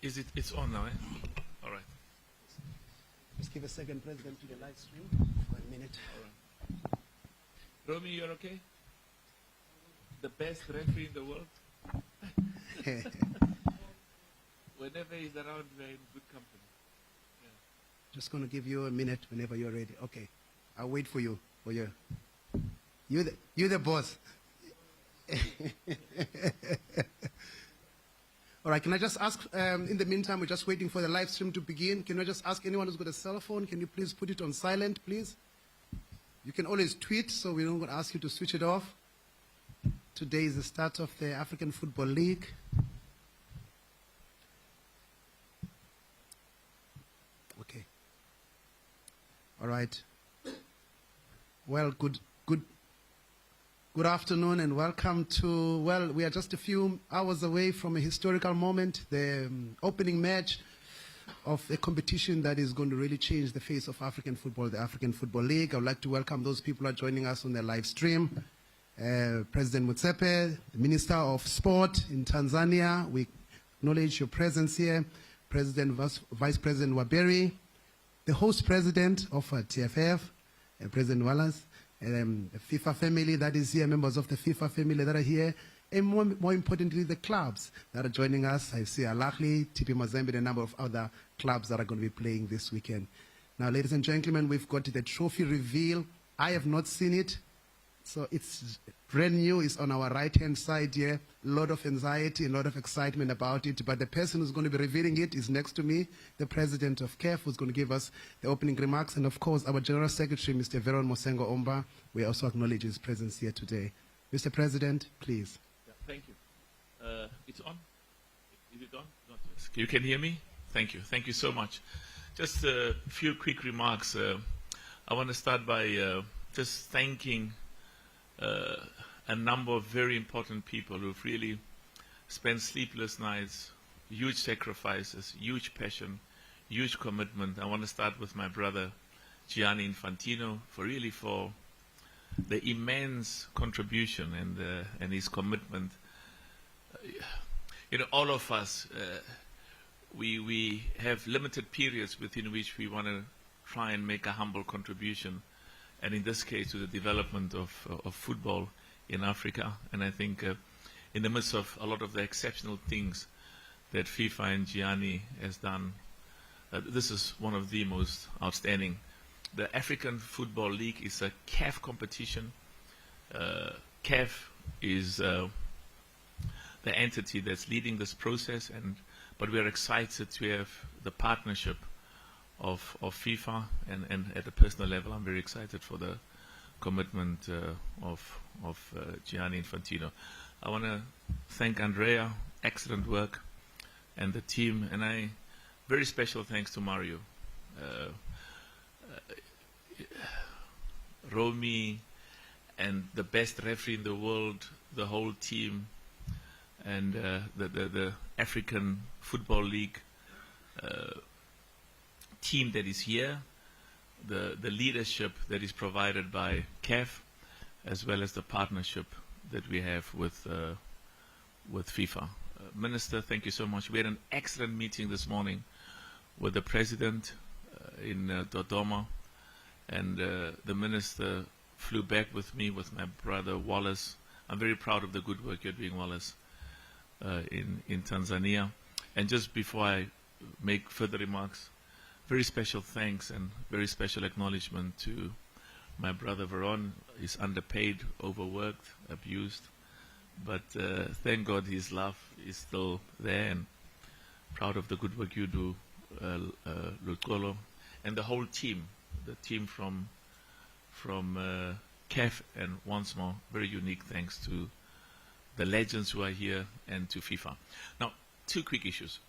Is it? It's on now, eh? All right. Just give a second, President, to the live stream. 1 minute. All right. Romy, you're okay? The best referee in the world? Whenever he's around, we're in good company. Just going to give you a minute whenever you're ready. Okay. I'll wait for you. You're the boss. All right, can I just ask, in the meantime, we're just waiting for the live stream to begin. Can I just ask anyone who's got a cell phone, can you please put it on silent, please? You can always tweet, so we're not going to ask you to switch it off. Today is the start of the African Football League. Okay. All right. Well, good afternoon and welcome to, well, we are just a few hours away from a historical moment, the opening match of a competition that is going to really change the face of African football, the African Football League. I would like to welcome those people who are joining us on the live stream. President Motsepe, the Minister of Sport in Tanzania, we acknowledge your presence here. Vice President Waberi, the host president of TFF, President Wallace, the FIFA family that is here, members of the FIFA family that are here, and more importantly, the clubs that are joining us. I see Al-Ahly, TP Mazembe, and a number of other clubs that are going to be playing this weekend. Now, ladies and gentlemen, we've got the trophy reveal. I have not seen it, so it's brand new. It's on our right-hand side here. A lot of anxiety, a lot of excitement about it, but the person who's going to be revealing it is next to me, the president of CAF, who's going to give us the opening remarks, and of course, our General Secretary, Mr. Veron Mosengo Omba. We also acknowledge his presence here today. Mr. President, please. Yeah, thank you. It's on? Is it on? Not yet. You can hear me? Thank you. Thank you so much. Just a few quick remarks. I want to start by just thanking a number of very important people who've really spent sleepless nights, huge sacrifices, huge passion, huge commitment. I want to start with my brother Gianni Infantino for the immense contribution and his commitment. You know, all of us, we have limited periods within which we want to try and make a humble contribution, and in this case to the development of football in Africa. And I think in the midst of a lot of the exceptional things that FIFA and Gianni has done, this is one of the most outstanding. The African Football League is a CAF competition. CAF is the entity that's leading this process, but we are excited to have the partnership of FIFA, and at a personal level, I'm very excited for the commitment of Gianni Infantino. I want to thank Andrea, excellent work, and the team, and very special thanks to Mario. Romy and the best referee in the world, the whole team, and the African Football League team that is here, the leadership that is provided by CAF, as well as the partnership that we have with FIFA. Minister, thank you so much. We had an excellent meeting this morning with the president in Dodoma, and the minister flew back with me with my brother Wallace. I'm very proud of the good work you're doing, Wallace, in Tanzania. And just before I make further remarks, very special thanks and very special acknowledgement to my brother Veron. He's underpaid, overworked, abused, but thank God his love is still there, and proud of the good work you do, Lutolo, and the whole team, the team from CAF, and once more, very unique thanks to the legends who are here and to FIFA. Now, two quick issues.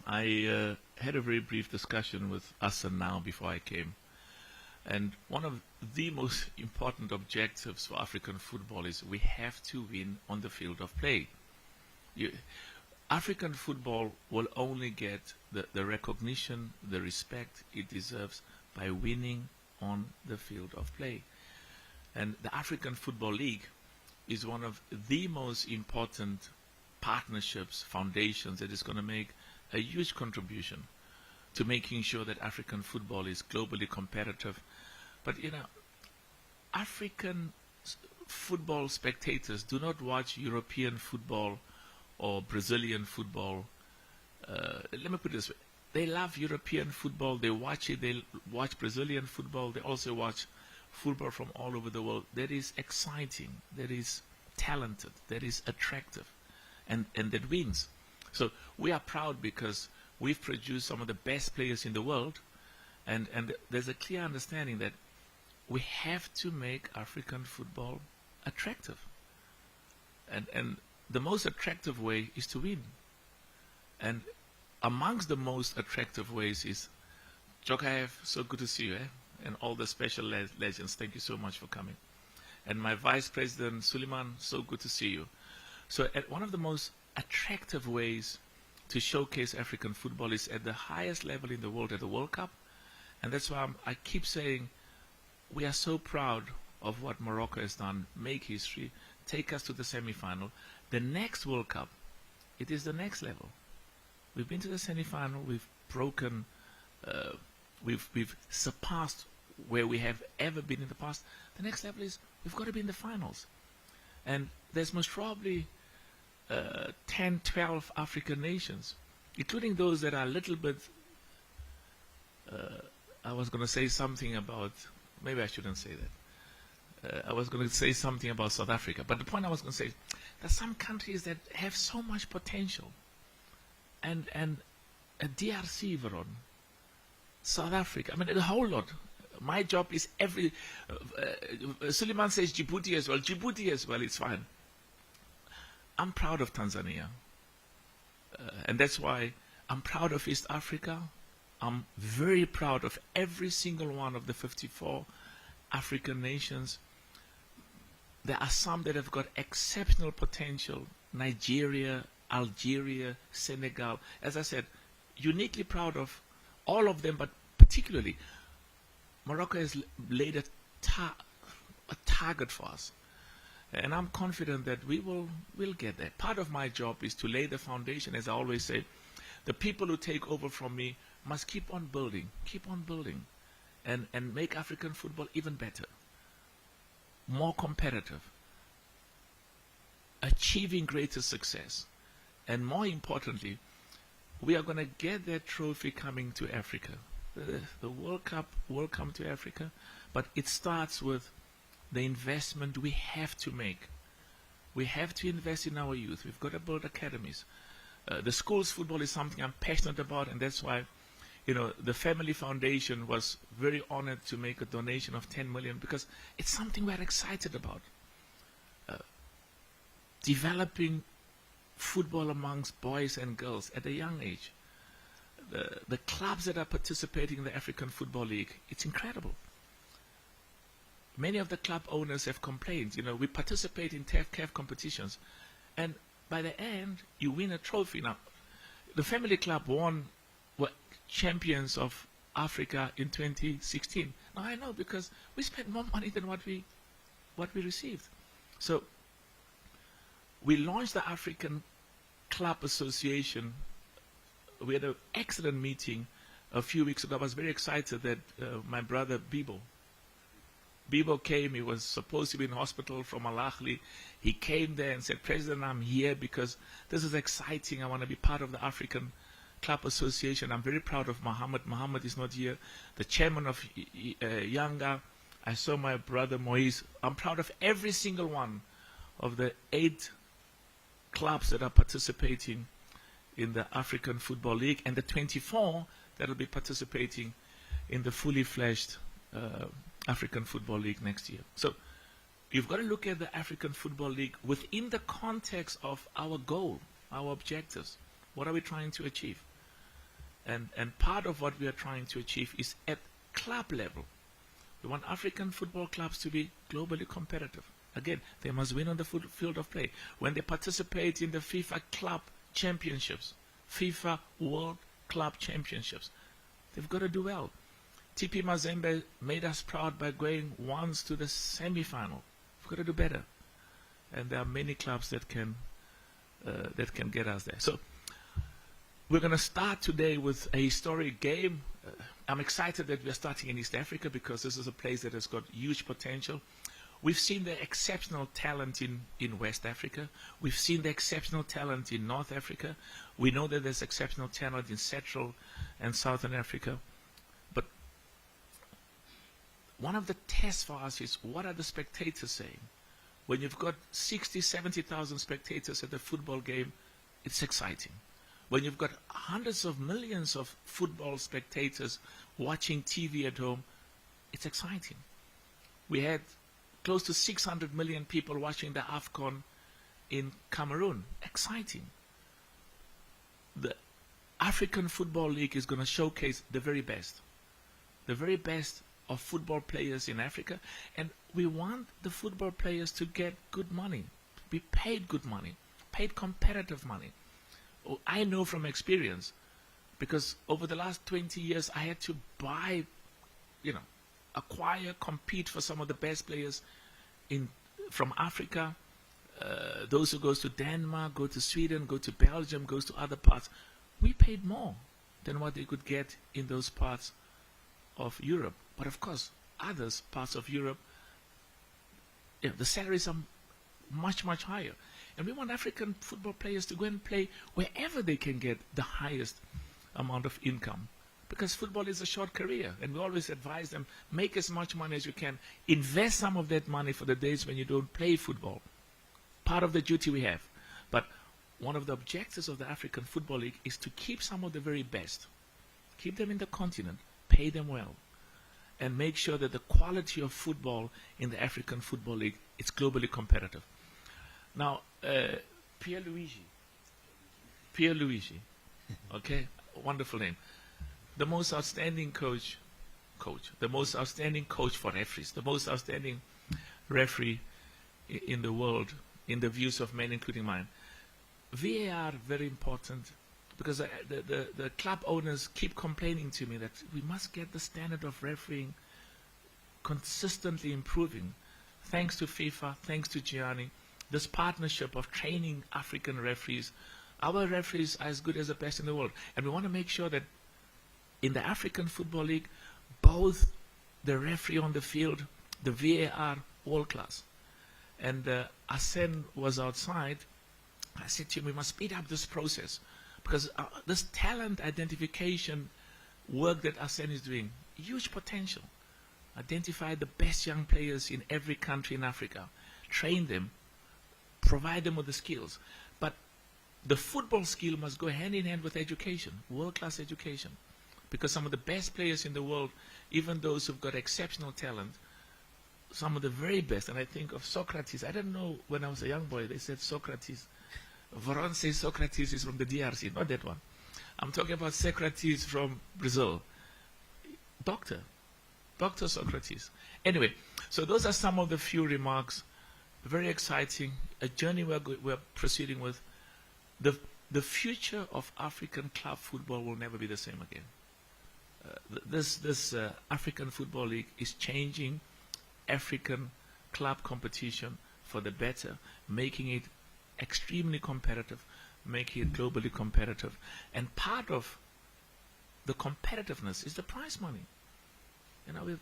I had a very brief discussion with Hassan now before I came, and one of the most important objectives for African football is we have to win on the field of play. African football will only get the recognition, the respect it deserves by winning on the field of play. And the African Football League is one of the most important partnerships, foundations that is going to make a huge contribution to making sure that African football is globally competitive. But African football spectators do not watch European football or Brazilian football. Let me put it this way. They love European football. They watch it. They watch Brazilian football. They also watch football from all over the world. That is exciting. That is talented. That is attractive. And that wins. So we are proud because we've produced some of the best players in the world. And there's a clear understanding that we have to make African football attractive. And the most attractive way is to win. And amongst the most attractive ways is Jokaev, so good to see you, and all the special legends. Thank you so much for coming. And my Vice President Suleiman, so good to see you. So one of the most attractive ways to showcase African football is at the highest level in the world, at the World Cup. And that's why I keep saying we are so proud of what Morocco has done, make history, take us to the semi-final. The next World Cup, it is the next level. We've been to the semi-final, we've broken, we've surpassed where we have ever been in the past. The next level is we've got to be in the finals. And there's most probably 10, 12 African nations, including those that are a little bit, I was going to say something about, maybe I shouldn't say that. I was going to say something about South Africa. But the point I was going to say is there are some countries that have so much potential. And a DRC, Veron, South Africa, I mean, a whole lot. My job is Suleiman says Djibouti as well. Djibouti as well, it's fine. I'm proud of Tanzania. And that's why I'm proud of East Africa. I'm very proud of every single one of the 54 African nations. There are some that have got exceptional potential. Nigeria, Algeria, Senegal. As I said, uniquely proud of all of them, but particularly Morocco has laid a target for us. And I'm confident that we'll get there. Part of my job is to lay the foundation, as I always say. The people who take over from me must keep on building, and make African football even better, more competitive, achieving greater success. And more importantly, we are going to get that trophy coming to Africa. The World Cup will come to Africa, but it starts with the investment we have to make. We have to invest in our youth. We've got to build academies. The schools football is something I'm passionate about, and that's why, the Family Foundation was very honored to make a donation of 10 million because it's something we're excited about. Developing football amongst boys and girls at a young age. The clubs that are participating in the African Football League, it's incredible. Many of the club owners have complained. We participate in CAF competitions, and by the end, you win a trophy. Now, the family club were champions of Africa in 2016. Now I know because we spent more money than what we received. So we launched the African Club Association. We had an excellent meeting a few weeks ago. I was very excited that my brother Bibo came. He was supposed to be in hospital from Al-Ahly. He came there and said, President, I'm here because this is exciting. I want to be part of the African Club Association. I'm very proud of Mohammed. Mohammed is not here. The chairman of Yanga. I saw my brother Moise. I'm proud of every single one of the 8 clubs that are participating in the African Football League and the 24 that will be participating in the fully fledged African Football League next year. So you've got to look at the African Football League within the context of our goal, our objectives. What are we trying to achieve? And part of what we are trying to achieve is at club level. We want African football clubs to be globally competitive. Again, they must win on the field of play. When they participate in the FIFA Club Championships, FIFA World Club Championships, they've got to do well. TP Mazembe made us proud by going once to the semi-final. We've got to do better. And there are many clubs that can get us there. So We're going to start today with a historic game. I'm excited that we're starting in East Africa because this is a place that has got huge potential. We've seen the exceptional talent in West Africa. We've seen the exceptional talent in North Africa. We know that there's exceptional talent in Central and Southern Africa. But one of the tests for us is, what are the spectators saying? When you've got 60, 70,000 spectators at a football game, it's exciting. When you've got hundreds of millions of football spectators watching TV at home, it's exciting. We had close to 600 million people watching the AFCON in Cameroon. Exciting. The African Football League is going to showcase the very best of football players in Africa, and we want the football players to get good money, be paid good money, paid competitive money. I know from experience, because over the last 20 years I had to buy, acquire, compete for some of the best players from Africa. Those who goes to Denmark, go to Sweden, go to Belgium, goes to other parts. We paid more than what they could get in those parts of Europe. But of course, others parts of Europe, the salaries are much, much higher. And we want African football players to go and play wherever they can get the highest amount of income. Because football is a short career, and we always advise them, make as much money as you can. Invest some of that money for the days when you don't play football. Part of the duty we have. But one of the objectives of the African Football League is to keep some of the very best. Keep them in the continent, pay them well, and make sure that the quality of football in the African Football League is globally competitive. Now, Pierluigi, okay, wonderful name. The most outstanding coach, the most outstanding coach for referees, the most outstanding referee in the world, in the views of many, including mine. VAR, very important, because the club owners keep complaining to me that we must get the standard of refereeing consistently improving. Thanks to FIFA, thanks to Gianni, this partnership of training African referees. Our referees are as good as the best in the world. And we want to make sure that in the African Football League, both the referee on the field, the VAR, all class. And Arsene was outside. I said to him, we must speed up this process, because this talent identification work that Arsene is doing, huge potential. Identify the best young players in every country in Africa, train them, provide them with the skills. But the football skill must go hand in hand with education, world-class education. Because some of the best players in the world, even those who've got exceptional talent, some of the very best, and I think of Socrates. I don't know, when I was a young boy, they said Socrates. Veron says Socrates is from the DRC, not that one. I'm talking about Socrates from Brazil. Dr. Socrates. Anyway, so those are some of the few remarks. Very exciting, a journey we're proceeding with. The future of African club football will never be the same again. This African Football League is changing African club competition for the better, making it extremely competitive, making it globally competitive. And part of the competitiveness is the prize money.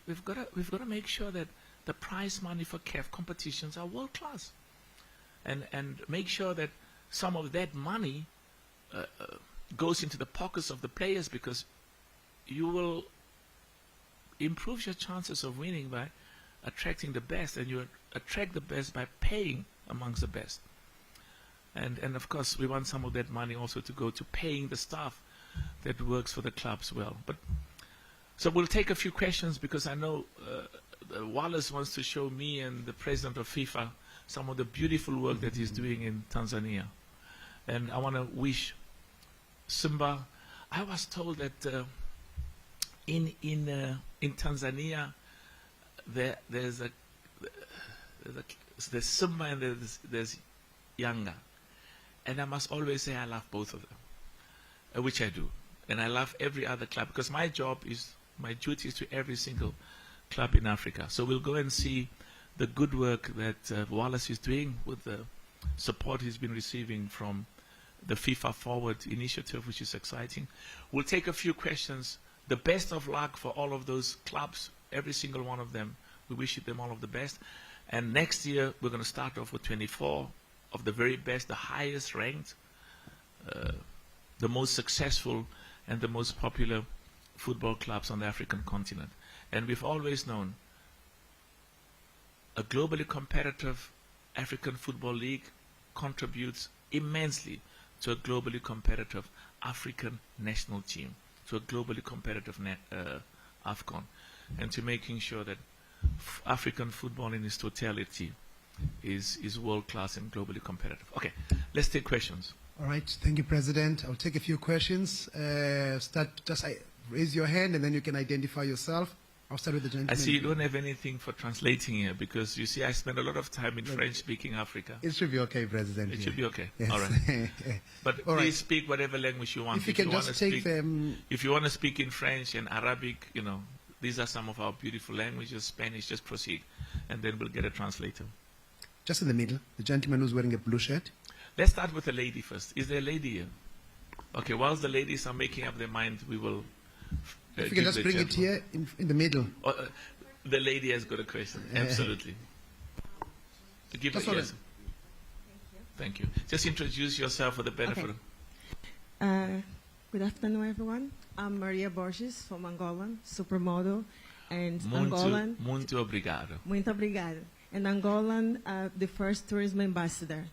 We've got to make sure that the prize money for CAF competitions are world class, and make sure that some of that money goes into the pockets of the players, because you will improve your chances of winning by attracting the best, and you attract the best by paying amongst the best. And of course, we want some of that money also to go to paying the staff that works for the clubs well. So we'll take a few questions, because I know Wallace wants to show me and the president of FIFA some of the beautiful work that he's doing in Tanzania. And I want to wish Simba. I was told that in Tanzania there's Simba and there's Yanga. And I must always say I love both of them, which I do. And I love every other club, because my duty is to every single club in Africa. So we'll go and see the good work that Wallace is doing with the support he's been receiving from the FIFA Forward initiative, which is exciting. We'll take a few questions. The best of luck for all of those clubs, every single one of them. We wish them all of the best. And next year, we're going to start off with 24 of the very best, the highest ranked, the most successful and the most popular football clubs on the African continent. And we've always known a globally competitive African Football League contributes immensely to a globally competitive African national team, to a globally competitive AFCON, and to making sure that African football in its totality is world-class and globally competitive. Okay, let's take questions. All right, thank you, President. I'll take a few questions. Raise your hand and then you can identify yourself. I'll start with the gentleman. I see you don't have anything for translating here because you see I spend a lot of time in French-speaking Africa. It should be okay, President. It should be okay. Yes. All right. But All please right. speak whatever language you want. If you can just take them. If you want to speak in French and Arabic, you know, these are some of our beautiful languages. Spanish, just proceed. And then we'll get a translator. Just in the middle, the gentleman who's wearing a blue shirt. Let's start with the lady first. Is there a lady here? Okay, whilst the ladies are making up their mind, we will... If you can just bring it here in the middle. The lady has got a question. Absolutely. Give it, yes. Thank you. Just introduce yourself for the benefit of... Good afternoon, everyone. I'm Maria Borges from Angola, supermodel, and Angolan. Muito obrigado. Muito obrigada. And Angolan, the first tourism ambassador.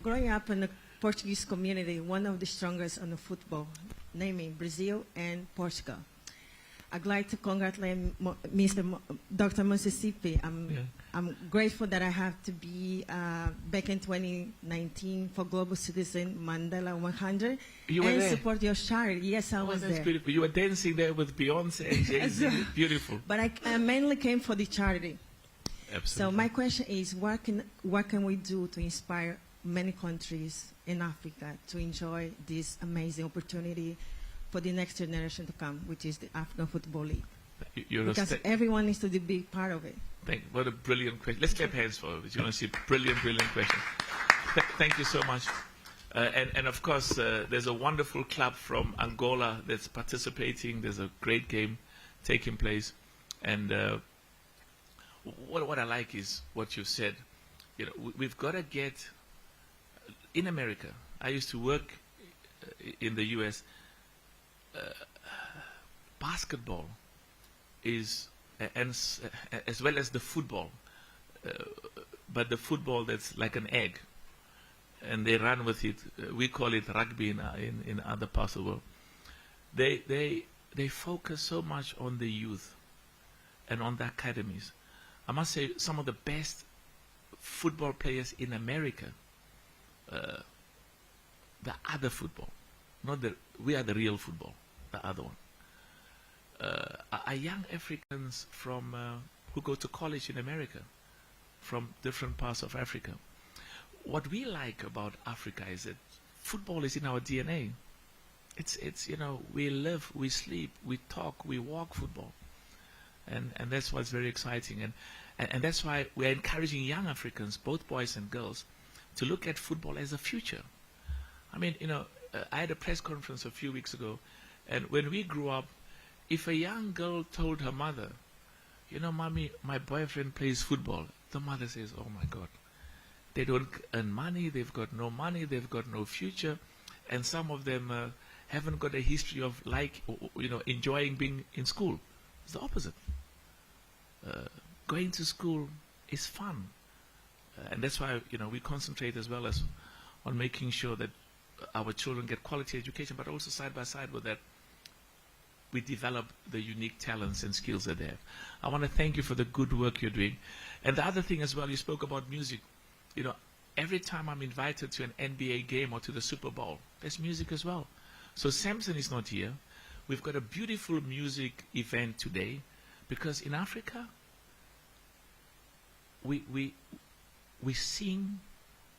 Growing up in the Portuguese community, one of the strongest on the football, namely Brazil and Portugal. I'd like to congratulate Dr. Motsepe. I'm grateful that I have to be back in 2019 for Global Citizen Mandela 100 and support your charity. Yes, I was there. Beautiful. You were dancing there with Beyonce and Jay-Z. Beautiful. But I mainly came for the charity. Absolutely. So my question is, what can we do to inspire many countries in Africa to enjoy this amazing opportunity for the next generation to come, which is the African Football League? Because everyone needs to be part of it. What a brilliant question. Let's clap hands for it. You want to see brilliant question. Thank you so much. And of course, there's a wonderful club from Angola that's participating. There's a great game taking place. And what I like is what you said. You know, we've got to get in America. I used to work in the U.S. Basketball is, as well as the football, but the football that's like an egg, and they run with it. We call it rugby in other parts of the world. They focus so much on the youth and on the academies. I must say, some of the best football players in America, the other football, we are the real football, the other one, are young Africans from who go to college in America, from different parts of Africa. What we like about Africa is that football is in our DNA. It's you know, we live, we sleep, we talk, we walk football, and that's what's very exciting, and that's why we're encouraging young Africans, both boys and girls, to look at football as a future. I mean, you know, I had a press conference a few weeks ago, and when we grew up, if a young girl told her mother, you know, Mommy, my boyfriend plays football, the mother says, oh my God, they don't earn money, they've got no money, they've got no future, and some of them haven't got a history of, like, you know, enjoying being in school. It's the opposite. Going to school is fun, and that's why, you know, we concentrate as well as on making sure that our children get quality education, but also side by side with that, we develop the unique talents and skills that they have. I want to thank you for the good work you're doing. And the other thing as well, you spoke about music. You know, every time I'm invited to an NBA game or to the Super Bowl, there's music as well. So Samson is not here. We've got a beautiful music event today, because in Africa, we sing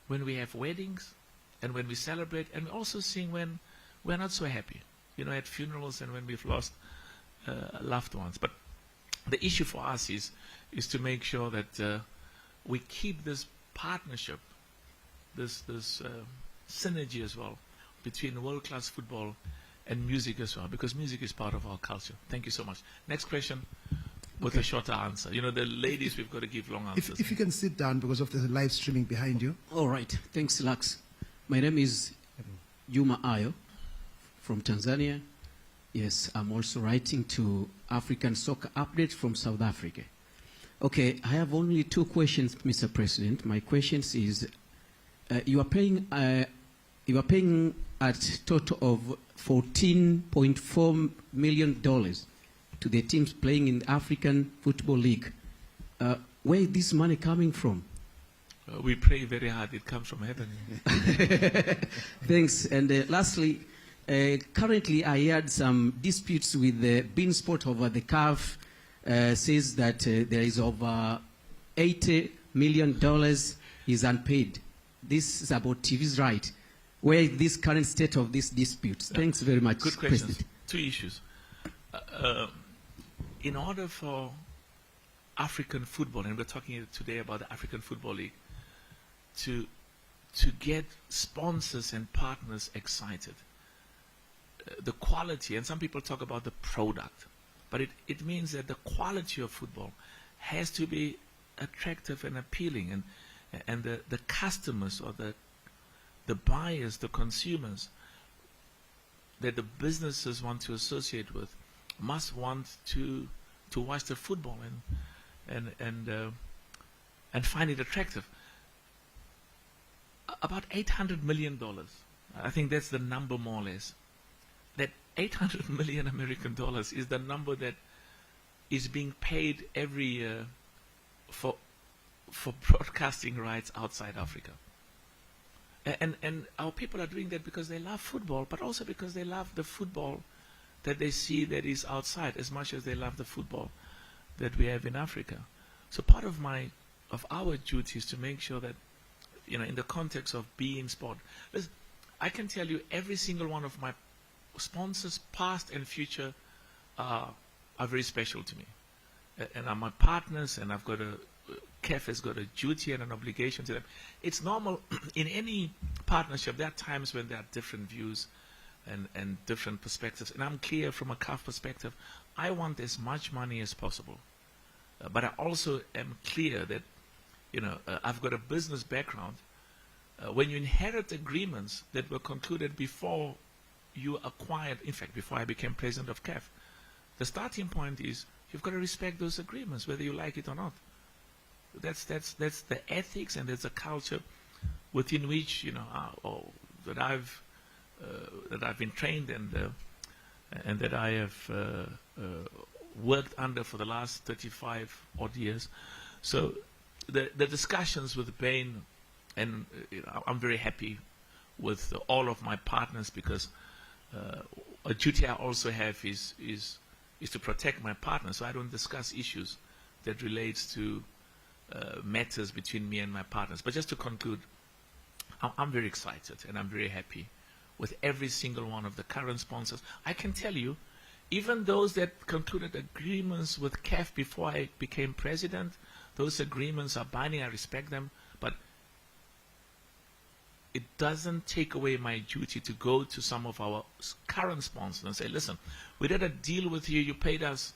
when we have weddings and when we celebrate, and we also sing when we're not so happy, you know, at funerals and when we've lost loved ones. But the issue for us is to make sure that we keep this partnership, this synergy as well, between world-class football and music as well, because music is part of our culture. Thank you so much. Next question with a shorter answer. You know, the ladies, we've got to give long answers. If you can sit down because of the live streaming behind you. All right. Thanks, Lux. My name is Juma Ayo from Tanzania. Yes, I'm also writing to African Soccer Update from South Africa. Okay, I have only 2 questions, Mr. President. My questions is, you are paying at total of $14.4 million to the teams playing in the African Football League. Where is this money coming from? We pray very hard. It comes from heaven. Thanks. And lastly, currently I had some disputes with the Beansport over the CAF. Says that there is over $80 million is unpaid. This is about TV's right. Where is this current state of this dispute? Thanks very much, Good questions. President. 2 issues. In order for African football, and we're talking today about the African Football League, to get sponsors and partners excited, the quality, and some people talk about the product, but it means that the quality of football has to be attractive and appealing, and the customers or the buyers, the consumers that the businesses want to associate with must want to watch the football and find it attractive. About $800 million, I think that's the number more or less. That 800 million American dollars is the number that is being paid every year for broadcasting rights outside Africa. And our people are doing that because they love football, but also because they love the football that they see that is outside as much as they love the football that we have in Africa. So part of our duty is to make sure that, you know, in the context of being sport, listen, I can tell you every single one of my sponsors, past and future, are very special to me, and are my partners, and I've got CAF has got a duty and an obligation to them. It's normal in any partnership. There are times when there are different views and different perspectives, and I'm clear from a CAF perspective, I want as much money as possible, but I also am clear that, you know, I've got a business background. When you inherit agreements that were concluded before you acquired, in fact, before I became president of CAF, the starting point is you've got to respect those agreements, whether you like it or not. That's the ethics, and there's a culture within which, you know, that I've been trained and that I have worked under for the last 35 odd years. So the discussions with Bain, and you know, I'm very happy with all of my partners, because a duty I also have is to protect my partners, so I don't discuss issues that relates to matters between me and my partners. But just to conclude, I'm very excited and I'm very happy with every single one of the current sponsors. I can tell you, even those that concluded agreements with CAF before I became president, those agreements are binding, I respect them, but it doesn't take away my duty to go to some of our current sponsors and say, listen, we did a deal with you, you paid us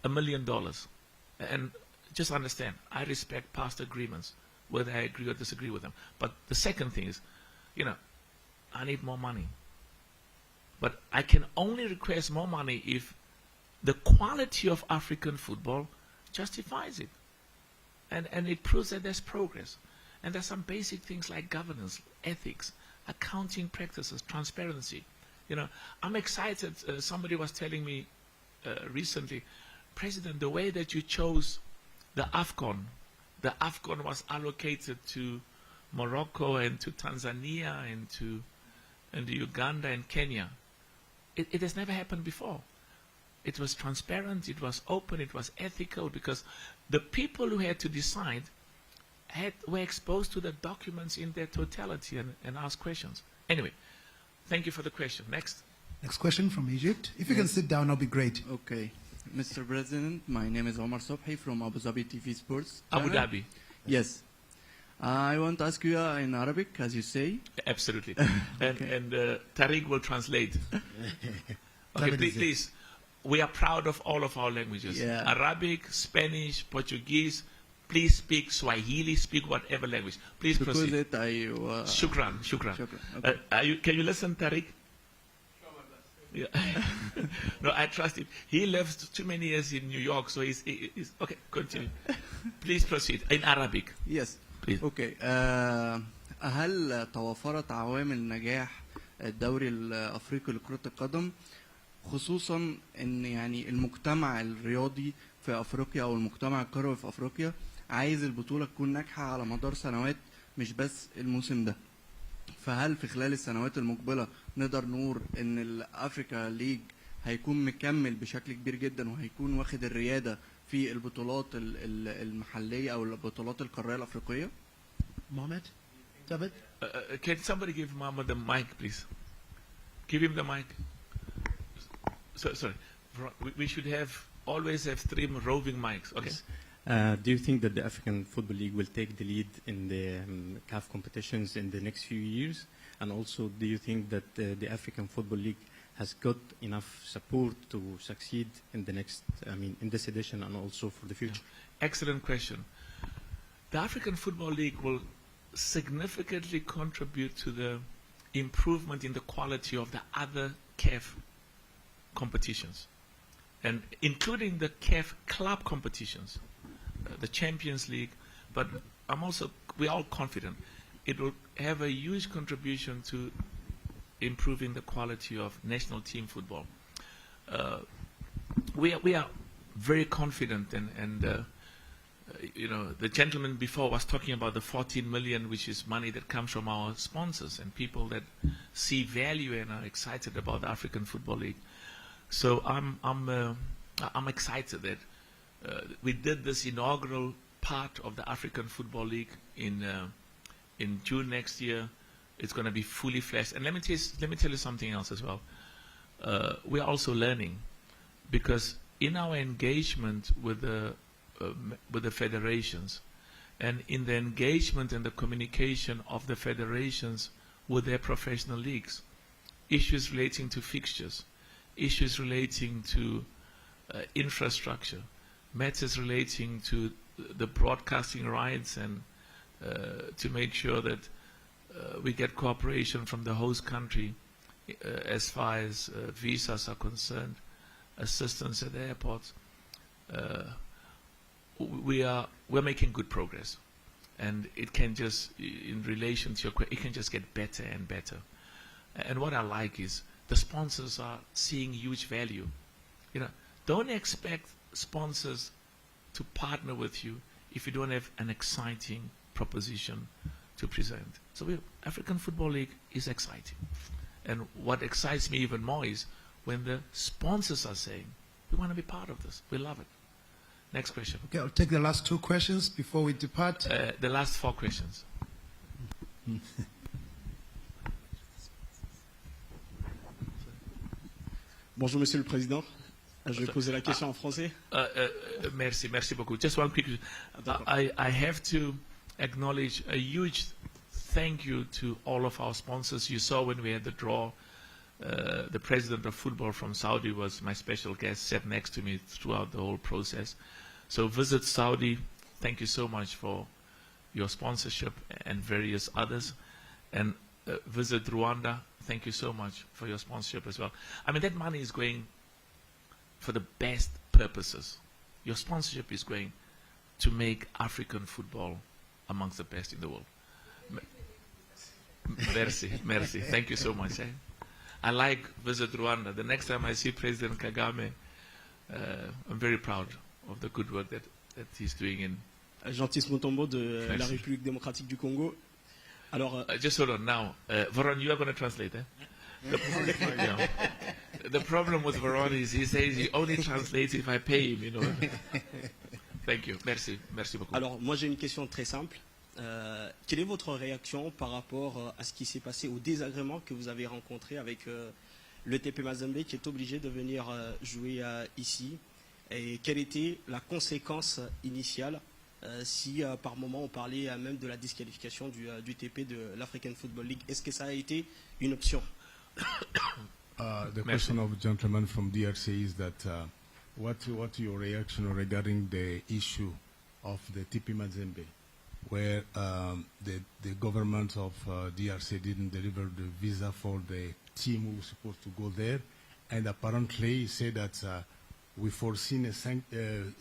$1 million. And just understand, I respect past agreements, whether I agree or disagree with them. But the second thing is, you know, I need more money. But I can only request more money if the quality of African football justifies it. And it proves that there's progress. And there's some basic things like governance, ethics, accounting practices, transparency. You know, I'm excited. Somebody was telling me recently, President, the way that you chose the AFCON was allocated to Morocco and to Tanzania and to Uganda and Kenya. It has never happened before. It was transparent, it was open, it was ethical, because the people who had to decide were exposed to the documents in their totality and asked questions. Anyway, thank you for the question. Next. Next question from Egypt. If you can sit down, that'll be great. Okay. Mr. President, my name is Omar Sobhi from Abu Dhabi TV Sports. Abu Dhabi. Yes. I want to ask you in Arabic, as you say. Absolutely. And Tariq will translate. Okay, please. We are proud of all of our languages. Yeah. Arabic, Spanish, Portuguese. Please speak Swahili, speak whatever language. Please proceed. Shukran. Okay. Can you listen, Tariq? Yeah. No, I trust him. He lived too many years in New York, so he's okay. Continue. Please proceed in Arabic. Yes. Please. اوكي هل توفرت عوامل نجاح الدوري الافريقي لكرة القدم، خصوصا ان يعني المجتمع الرياضي في افريقيا او المجتمع الكروي في افريقيا عايز البطولة تكون ناجحة على مدار سنوات مش بس الموسم ده؟ فهل في خلال السنوات المقبلة نقدر نقول ان الافريكا ليج هيكون مكمل بشكل كبير جدا وهيكون واخد الريادة في البطولات المحلية أو البطولات القارية الأفريقية؟ Mohamed? David? Can somebody give Mohamed the mic, please? Give him the mic. Sorry. We should always have 3 roving mics. Okay. Yes. Do you think that the African Football League will take the lead in the CAF competitions in the next few years? And also, do you think that the African Football League has got enough support to succeed in the next, in this edition and also for the future? Excellent question. The African Football League will significantly contribute to the improvement in the quality of the other CAF competitions, and including the CAF club competitions, the Champions League. But we're all confident it will have a huge contribution to improving the quality of national team football. We are very confident, and the gentleman before was talking about the 14 million, which is money that comes from our sponsors and people that see value and are excited about the African Football League. So I'm excited that we did this inaugural part of the African Football League in June next year. It's going to be fully fleshed. And let me tell you something else as well. We are also learning, because in our engagement with the federations, and in the engagement and the communication of the federations with their professional leagues, issues relating to fixtures, issues relating to infrastructure, matters relating to the broadcasting rights, and to make sure that we get cooperation from the host country as far as visas are concerned, assistance at the airports. We're making good progress, and it can just, in relation to your question, it can just get better and better. And what I like is the sponsors are seeing huge value. Don't expect sponsors to partner with you if you don't have an exciting proposition to present. So African Football League is exciting. And what excites me even more is when the sponsors are saying, we want to be part of this. We love it. Next question. Okay, I'll take the last 2 questions before we depart. The last 4 questions. Bonjour, Monsieur le Président. Je vais poser la question en français. Merci beaucoup. Just one quick. I have to acknowledge a huge thank you to all of our sponsors. You saw when we had the draw, the president of football from Saudi was my special guest, sat next to me throughout the whole process. So Visit Saudi, thank you so much for your sponsorship and various others. And Visit Rwanda, thank you so much for your sponsorship as well. I mean, that money is going for the best purposes. Your sponsorship is going to make African football amongst the best in the world. Merci. Thank you so much. I like Visit Rwanda. The next time I see President Kagame, I'm very proud of the good work that he's doing in. Jean-Baptiste Mutombo de la République démocratique du Congo. Alors, just hold on now. Varon, you are going to translate, eh? The problem with Varon is he says he only translates if I pay him, Thank you. Merci beaucoup. Alors, moi j'ai une question très simple. Quelle est votre réaction par rapport à ce qui s'est passé, au désagrément que vous avez rencontré avec le TP Mazembe qui est obligé de venir jouer ici, et quelle était la conséquence initiale si par moment on parlait même de la disqualification du TP de l'African Football League. Est-ce que ça a été une option? The question of the gentleman from DRC is that what your reaction regarding the issue of the TP Mazembe, where the government of DRC didn't deliver the visa for the team who was supposed to go there, and apparently he said that we foreseen a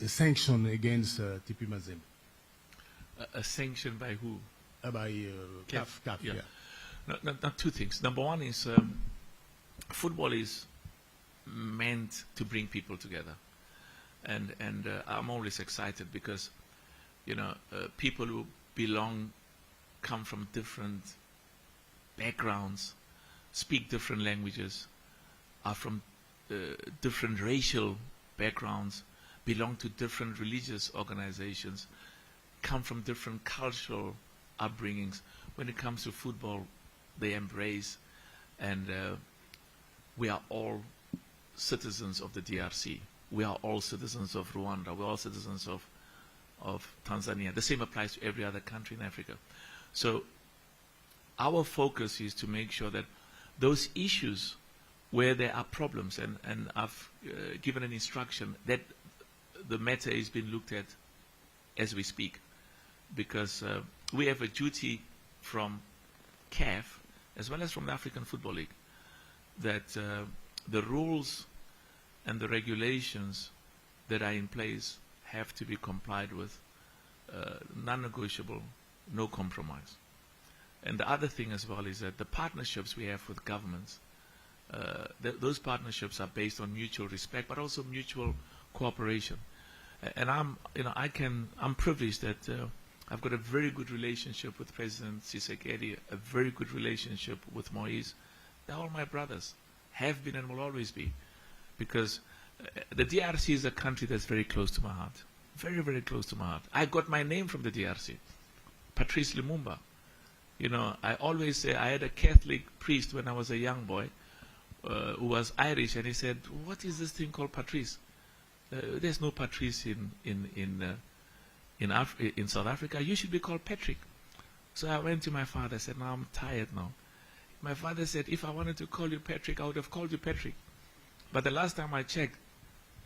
sanction against TP Mazembe. A sanction by who? By CAF. Yeah. No, two things. Number one is football is meant to bring people together, and I'm always excited because, you know, people who come from different backgrounds, speak different languages, are from different racial backgrounds, belong to different religious organizations, come from different cultural upbringings. When it comes to football, they embrace, and we are all citizens of the DRC. We are all citizens of Rwanda. We're all citizens of Tanzania. The same applies to every other country in Africa. So our focus is to make sure that those issues where there are problems, and I've given an instruction that the matter is being looked at as we speak, because we have a duty from CAF as well as from the African Football League that the rules and the regulations that are in place have to be complied with, non-negotiable, no compromise. And the other thing as well is that the partnerships we have with governments, those partnerships are based on mutual respect, but also mutual cooperation. And I'm privileged that I've got a very good relationship with President Tshisekedi, a very good relationship with Moise. They're all my brothers, have been and will always be, because the DRC is a country that's very close to my heart, very, very close to my heart. I got my name from the DRC, Patrice Lumumba. You know, I always say I had a Catholic priest when I was a young boy who was Irish, and he said, "What is this thing called Patrice? There's no Patrice in South Africa. You should be called Patrick." So I went to my father. I said, "Now I'm tired now." My father said, "If I wanted to call you Patrick, I would have called you Patrick. But the last time I checked,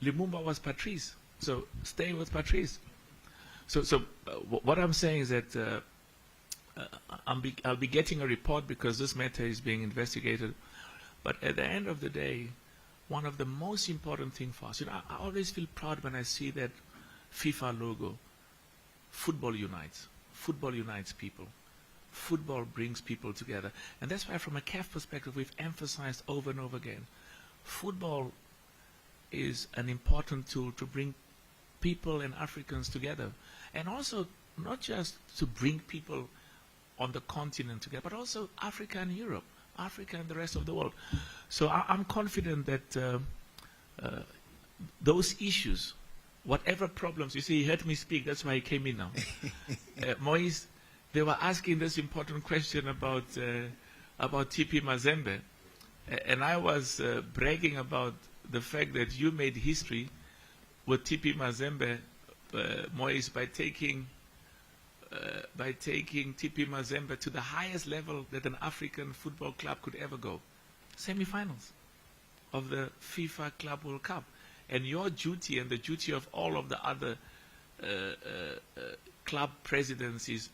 Lumumba was Patrice. So stay with Patrice." So what I'm saying is that I'll be getting a report because this matter is being investigated. But at the end of the day, one of the most important things for us, you know, I always feel proud when I see that FIFA logo. Football unites. Football unites people. Football brings people together. And that's why from a CAF perspective, we've emphasized over and over again, football is an important tool to bring people and Africans together. And also, not just to bring people on the continent together, but also Africa and Europe, Africa and the rest of the world. So I'm confident that those issues, whatever problems, you see, he heard me speak, that's why he came in now. Moise, they were asking this important question about TP Mazembe, and I was bragging about the fact that you made history with TP Mazembe, Moise, by taking TP Mazembe to the highest level that an African football club could ever go, semi-finals of the FIFA Club World Cup. And your duty and the duty of all of the other club presidents is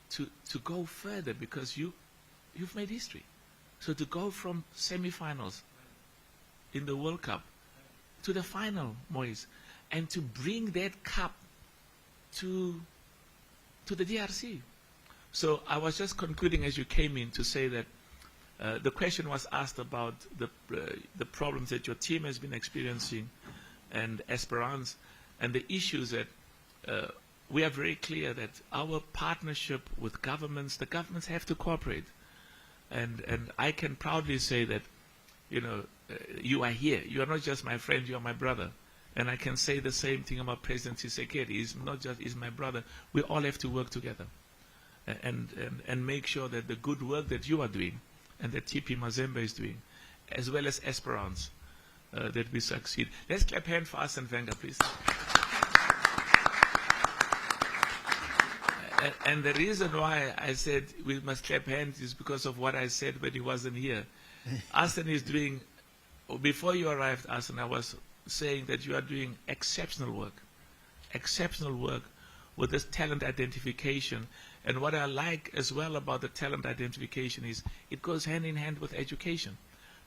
to go further, because you've made history. So to go from semi-finals in the World Cup to the final, Moise, and to bring that cup to the DRC. So I was just concluding as you came in to say that the question was asked about the problems that your team has been experiencing and Esperance, and the issues that we are very clear that our partnership with governments, the governments have to cooperate. And I can proudly say that, you know, you are here. You are not just my friend, you are my brother. And I can say the same thing about President Tshisekedi. He's not just, he's my brother. We all have to work together and make sure that the good work that you are doing and that TP Mazembe is doing, as well as Esperance, that we succeed. Let's clap hands for Arsene Wenger, please. And the reason why I said we must clap hands is because of what I said when he wasn't here. Arsene is doing, before you arrived, Arsene, I was saying that you are doing exceptional work with this talent identification. And what I like as well about the talent identification is it goes hand in hand with education,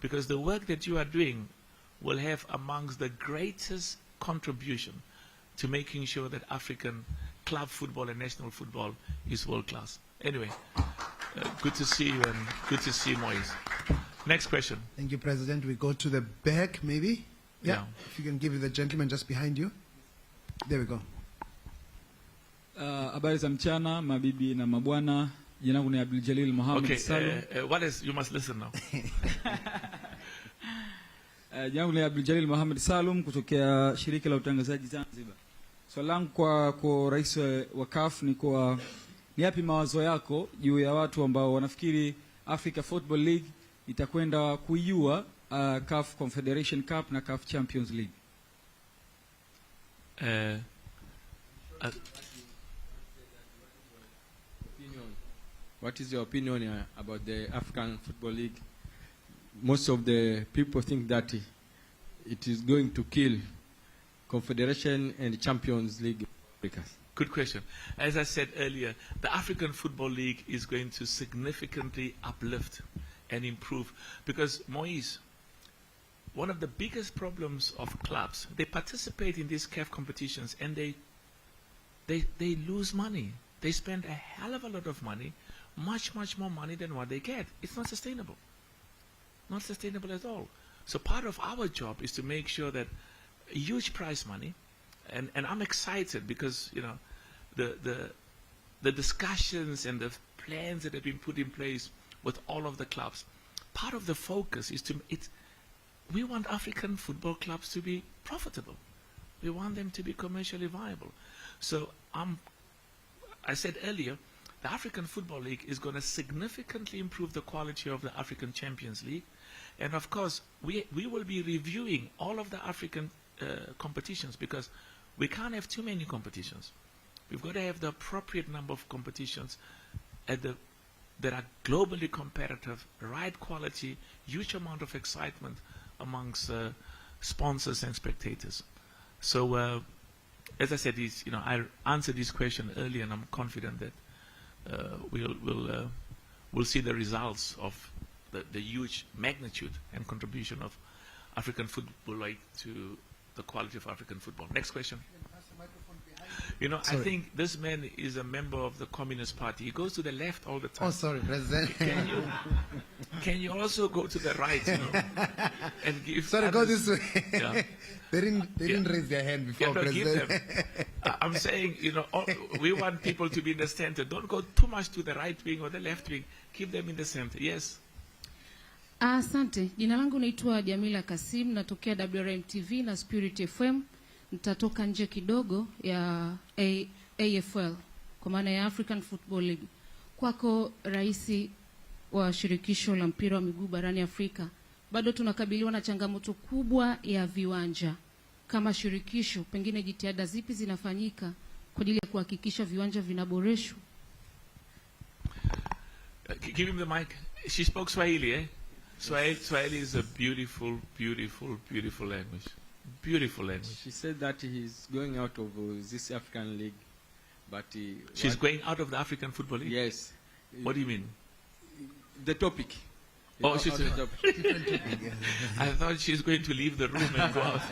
because the work that you are doing will have amongst the greatest contribution to making sure that African club football and national football is world class. Anyway, good to see you and good to see Moise. Next question. Thank you, President. We go to the back, maybe. Yeah. If you can give the gentleman just behind you. There we go. Habari za mchana, mabibi na mabwana. Jina langu ni Abdul Jalil Mohamed Salum. What is, you must listen now. Jina langu ni Abdul Jalil Mohamed Salum kutokea shirika la utangazaji Zanzibar. Swali langu kwa rais wa CAF ni ni yapi mawazo yako juu ya watu ambao wanafikiri Africa Football League itakwenda kuiua CAF Confederation Cup na CAF Champions League? What is your opinion about the African Football League? Most of the people think that it is going to kill Confederation and Champions League. Good question. As I said earlier, the African Football League is going to significantly uplift and improve, because Moise, one of the biggest problems of clubs, they participate in these CAF competitions and they lose money. They spend a hell of a lot of money, much more money than what they get. It's not sustainable. Not sustainable at all. So part of our job is to make sure that huge prize money, and I'm excited because, you know, the discussions and the plans that have been put in place with all of the clubs, part of the focus is we want African football clubs to be profitable. We want them to be commercially viable. So I said earlier, the African Football League is going to significantly improve the quality of the African Champions League. And of course, we will be reviewing all of the African competitions, because we can't have too many competitions. We've got to have the appropriate number of competitions that are globally competitive, right quality, huge amount of excitement amongst sponsors and spectators. So, as I said, I answered this question earlier, and I'm confident that we'll see the results of the huge magnitude and contribution of African football League to the quality of African football. Next question. I think this man is a member of the Communist Party. He goes to the left all the time. Oh, sorry, President. Can you also go to the right, and give? Sorry, others, go this way. Yeah. They didn't raise their hand before, President. Give them. I'm saying, we want people to be in the center. Don't go too much to the right wing or the left wing. Keep them in the center. Yes. Asante. Jina langu naitwa Jamila Kasim, natokea WRM TV na Spirit FM. Nitatoka nje kidogo ya AFL, kwa maana ya African Football League. Kwako raisi wa shirikisho la mpira wa miguu barani Afrika, bado tunakabiliwa na changamoto kubwa ya viwanja. Kama shirikisho, pengine jitihada zipi zinafanyika kwa ajili ya kuhakikisha viwanja vinaboreshwa? Give him the mic. She spoke Swahili, eh? Swahili is a beautiful, beautiful, beautiful language. Beautiful language. She said that he's going out of this African League, but she's going out of the African Football League? Yes. What do you mean? The topic. Oh, she's I thought she's going to leave the room and go out.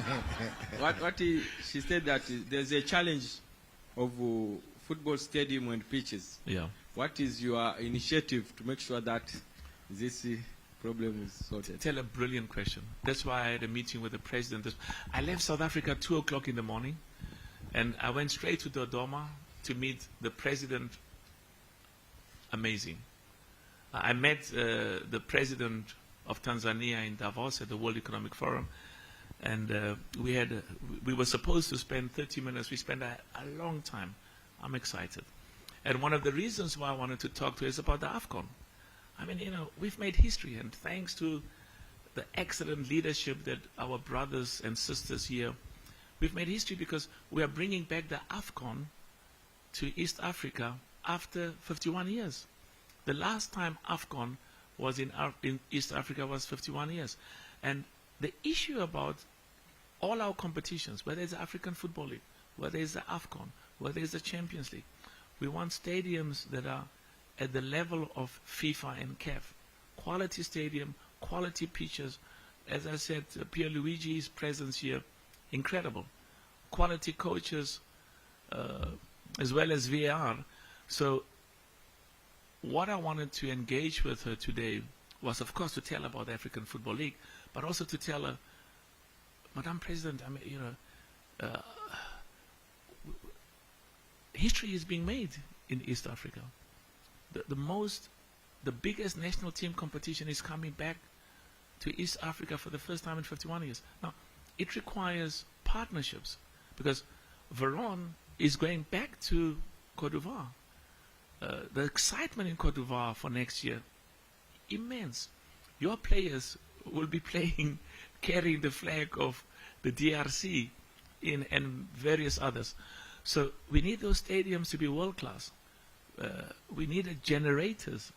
She said that there's a challenge of football stadium and pitches. Yeah. What is your initiative to make sure that this problem is sorted? Tell a brilliant question. That's why I had a meeting with the president. I left South Africa at 2 o'clock in the morning, and I went straight to Dodoma to meet the president. Amazing. I met the president of Tanzania in Davos at the World Economic Forum, and we were supposed to spend 30 minutes. We spent a long time. I'm excited. And one of the reasons why I wanted to talk to her is about the AFCON. I mean, we've made history, and thanks to the excellent leadership that our brothers and sisters here, we've made history because we are bringing back the AFCON to East Africa after 51 years. The last time AFCON was in East Africa was 51 years. And the issue about all our competitions, whether it's the African Football League, whether it's the AFCON, whether it's the Champions League, we want stadiums that are at the level of FIFA and CAF. Quality stadium, quality pitches. As I said, Pierluigi's presence here, incredible. Quality coaches, as well as VAR. So what I wanted to engage with her today was, of course, to tell her about the African Football League, but also to tell her, Madam President, I mean, history is being made in East Africa. The biggest national team competition is coming back to East Africa for the first time in 51 years. Now, it requires partnerships, because Veron is going back to Cote d'Ivoire. The excitement in Cote d'Ivoire for next year, immense. Your players will be playing, carrying the flag of the DRC and various others. So we need those stadiums to be world-class. We need generators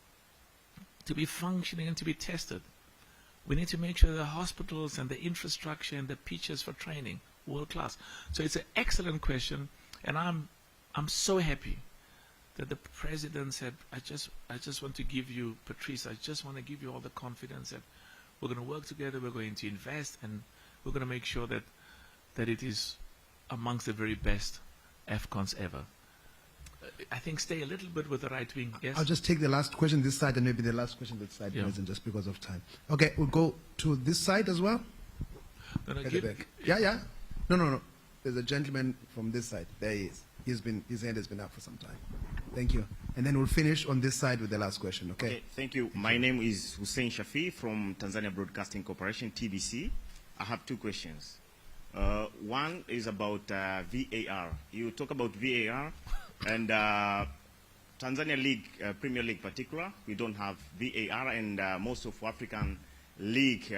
to be functioning and to be tested. We need to make sure the hospitals and the infrastructure and the pitches for training, world-class. So it's an excellent question, and I'm so happy that the President said, I just want to give you, Patrice, I just want to give you all the confidence that we're going to work together, we're going to invest, and we're going to make sure that it is amongst the very best AFCONs ever. I think stay a little bit with the right wing. Yes? I'll just take the last question this side and maybe the last question this side, President, just because of time. Okay, we'll go to this side as well. No, At the back. Yeah. No. There's a gentleman from this side. There he is. His hand has been up for some time. Thank you. And then we'll finish on this side with the last question, okay? Thank you. My name is Hussein Shafi from Tanzania Broadcasting Corporation, TBC. I have two questions. One is about VAR. You talk about VAR, and Tanzania League, Premier League particular, we don't have VAR, and most of African league,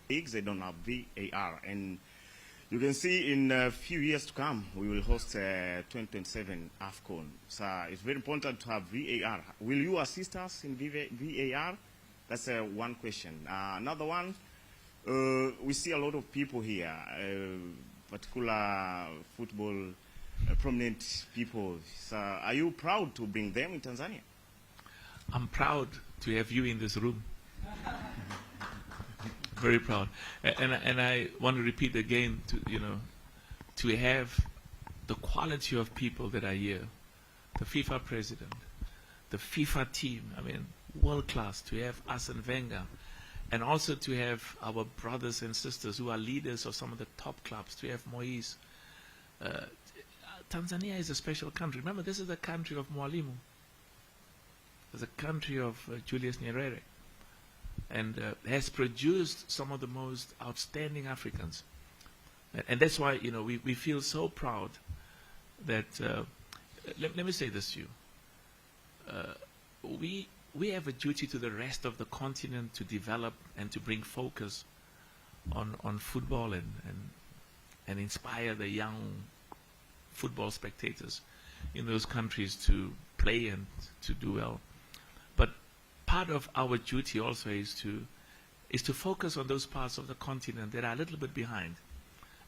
leagues, they don't have VAR. And you can see in a few years to come, we will host 2027 AFCON. So it's very important to have VAR. Will you assist us in VAR? That's one question. Another one, we see a lot of people here, particular football prominent people. So are you proud to bring them in Tanzania? I'm proud to have you in this room. Very proud. And I want to repeat again, to have the quality of people that are here, the FIFA president, the FIFA team, I mean, world class, to have Arsene Wenger, and also to have our brothers and sisters who are leaders of some of the top clubs, to have Moise. Tanzania is a special country. Remember, this is the country of Mwalimu. It's a country of Julius Nyerere, and has produced some of the most outstanding Africans. And that's why, we feel so proud that, let me say this to you, we have a duty to the rest of the continent to develop and to bring focus on football and inspire the young football spectators in those countries to play and to do well. But part of our duty also is to focus on those parts of the continent that are a little bit behind.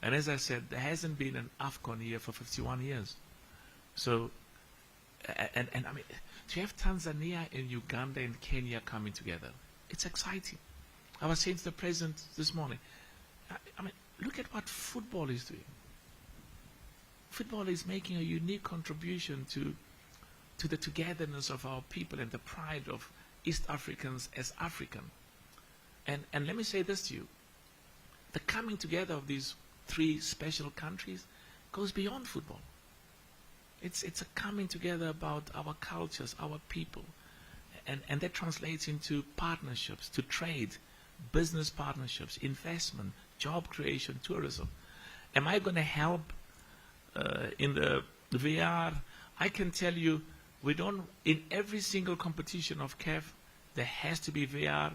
And as I said, there hasn't been an AFCON here for 51 years. So, and I mean, to have Tanzania and Uganda and Kenya coming together, it's exciting. I was saying to the President this morning, I mean, look at what football is doing. Football is making a unique contribution to the togetherness of our people and the pride of East Africans as African. And let me say this to you. The coming together of these three special countries goes beyond football. It's a coming together about our cultures, our people. And that translates into partnerships, to trade, business partnerships, investment, job creation, tourism. Am I going to help in the VR? I can tell you, in every single competition of CAF, there has to be VR.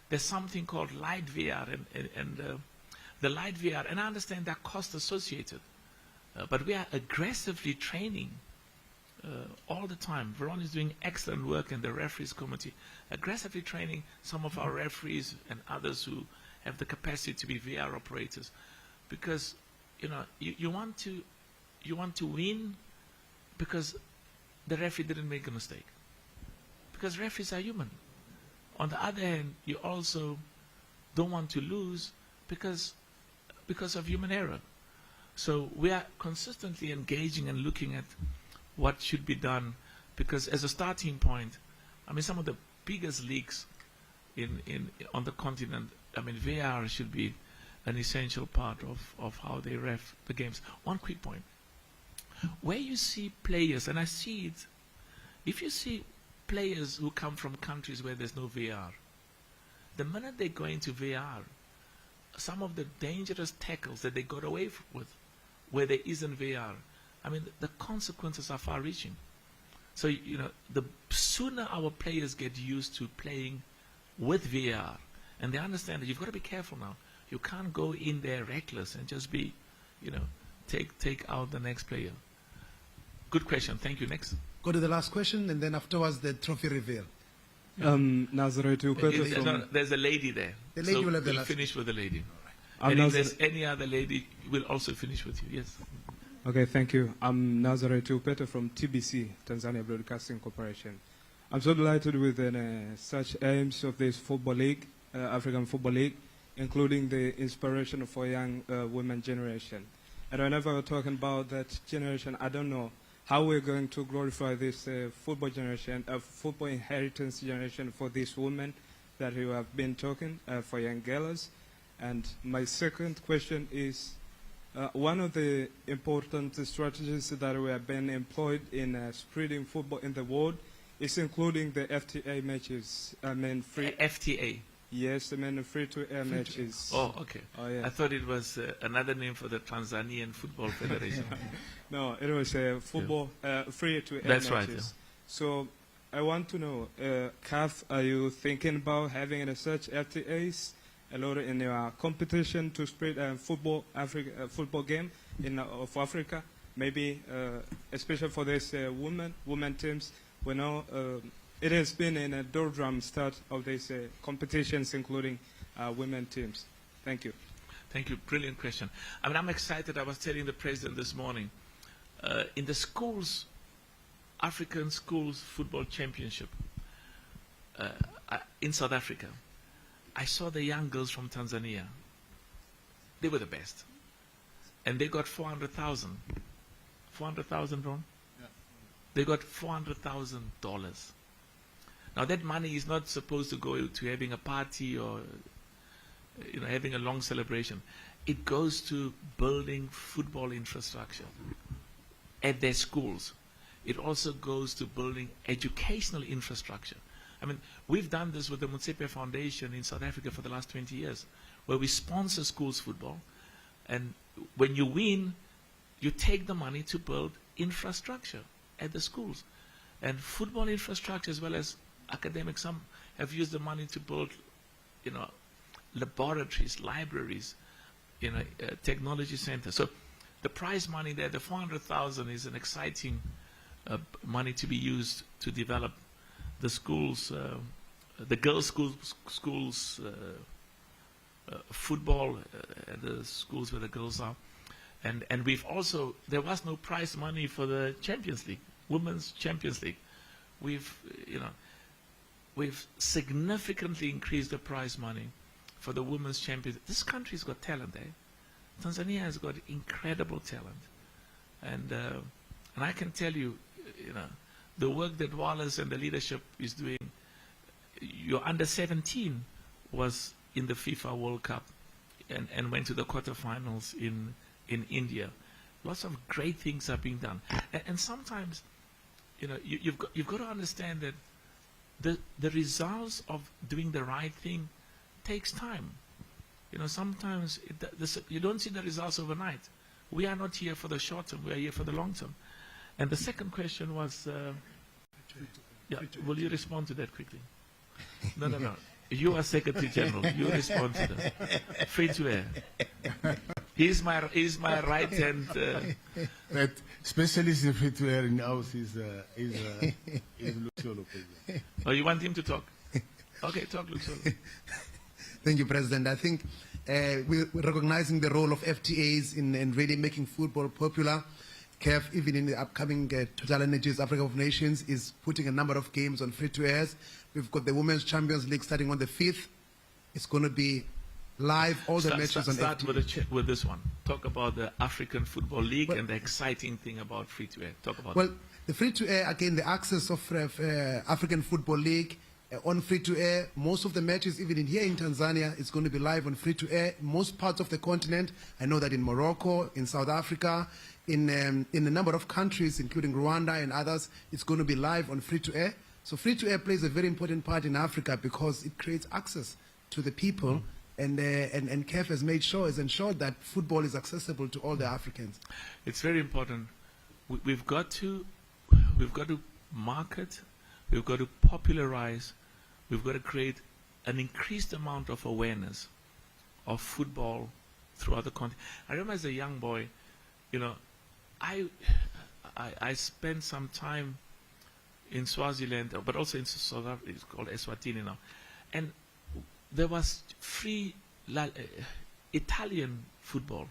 There's something called light VR, and the light VR, and I understand there are costs associated, but we are aggressively training all the time. Veron is doing excellent work, and the referees committee aggressively training some of our referees and others who have the capacity to be VR operators, because you want to win because the referee didn't make a mistake, because referees are human. On the other hand, you also don't want to lose because of human error. So we are consistently engaging and looking at what should be done, because as a starting point, I mean, some of the biggest leagues on the continent, I mean, VR should be an essential part of how they ref the games. One quick point. Where you see players, and I see it, if you see players who come from countries where there's no VR, the minute they go into VR, some of the dangerous tackles that they got away with, where there isn't VR, I mean, the consequences are far-reaching. So, the sooner our players get used to playing with VR, and they understand that you've got to be careful now. You can't go in there reckless and just be, take out the next player. Good question. Thank you. Next. Go to the last question, and then afterwards the trophy reveal. There's a lady there. The lady will have the we'll last finish with the lady. I'm And if there's any other lady, we'll also finish with you. Yes. Okay, thank you. I'm Nazare Tupeto from TBC, Tanzania Broadcasting Corporation. I'm so delighted with such aims of this football league, African Football League, including the inspiration for young women generation. And whenever we're talking about that generation, I don't know how we're going to glorify this football generation, football inheritance generation for these women that you have been talking, for young girls. And my second question is, one of the important strategies that we have been employed in spreading football in the world is including the FTA matches. I mean, free FTA. Yes, I mean free-to-air matches. Oh, okay. Oh, yeah. I thought it was another name for the Tanzanian Football Federation. No, it was football free-to-air That's matches. right. Yeah. So I want to know, CAF, are you thinking about having such FTAs a lot in your competition to spread football game of Africa? Maybe especially for this women teams. We know it has been in a doldrum start of these competitions, including women teams. Thank you. Thank you. Brilliant question. I mean, I'm excited. I was telling the president this morning, in the schools, African Schools Football Championship in South Africa, I saw the young girls from Tanzania. They were the best. And they got 400,000. 400,000, Ron? Yeah. They got $400,000. Now that money is not supposed to go to having a party or having a long celebration. It goes to building football infrastructure at their schools. It also goes to building educational infrastructure. I mean, we've done this with the Motsepe Foundation in South Africa for the last 20 years, where we sponsor schools football, and when you win, you take the money to build infrastructure at the schools. And football infrastructure as well as academic, some have used the money to build, laboratories, libraries, technology centers. So the prize money there, the 400,000, is an exciting money to be used to develop the schools, the girls' schools, football, the schools where the girls are. And we've also, there was no prize money for the Champions League, Women's Champions League. We've significantly increased the prize money for the Women's Champions. This country's got talent, eh? Tanzania has got incredible talent. And I can tell you, the work that Wallace and the leadership is doing, your under-17 was in the FIFA World Cup and went to the quarterfinals in India. Lots of great things are being done. And sometimes, you've got to understand that the results of doing the right thing takes time. Sometimes you don't see the results overnight. We are not here for the short term, we are here for the long term. And the second question was, will you respond to that quickly? No. You are Secretary General. You respond to that. Free to air. He's my right hand. But specialist in free-to-air in the house is Luciolo. Oh, you want him to talk? Okay, talk, Luciolo. Thank you, President. I think we're recognizing the role of FTAs in really making football popular. CAF, even in the upcoming Total Energies Africa of Nations, is putting a number of games on free-to-airs. We've got the Women's Champions League starting on the 5th. It's going to be live, all the matches on Start FTA. with this one. Talk about the African Football League and the exciting thing about free-to-air. Talk about Well, the free-to-air, again, the access of African Football League on free-to-air. Most of the matches, even in here in Tanzania, is going to be live on free-to-air. Most parts of the continent, I know that in Morocco, in South Africa, in a number of countries, including Rwanda and others, it's going to be live on free-to-air. So free-to-air plays a very important part in Africa because it creates access to the people, and CAF has ensured that football is accessible to all the Africans. It's very important. We've got to market, we've got to popularize, we've got to create an increased amount of awareness of football throughout the continent. I remember as a young boy, you know, I spent some time in Swaziland, but also in South Africa. It's called Eswatini now, and there was free Italian football,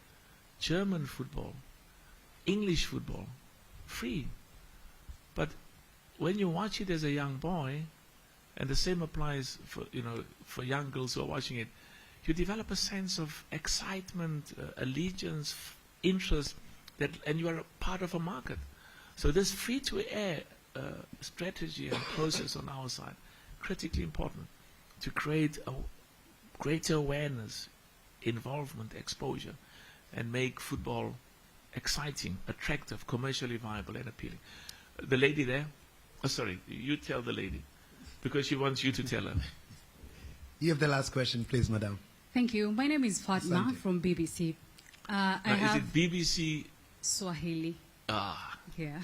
German football, English football, free. But when you watch it as a young boy, and the same applies for young girls who are watching it, you develop a sense of excitement, allegiance, interest, and you are a part of a market. So this free-to-air strategy and process on our side, critically important to create a greater awareness, involvement, exposure, and make football exciting, attractive, commercially viable, and appealing. The lady there, oh, sorry, you tell the lady, because she wants you to tell her. You have the last question, please, madam. Thank you. My name is Fatma Asante. from BBC. Is it BBC? Swahili. Ah. Yeah.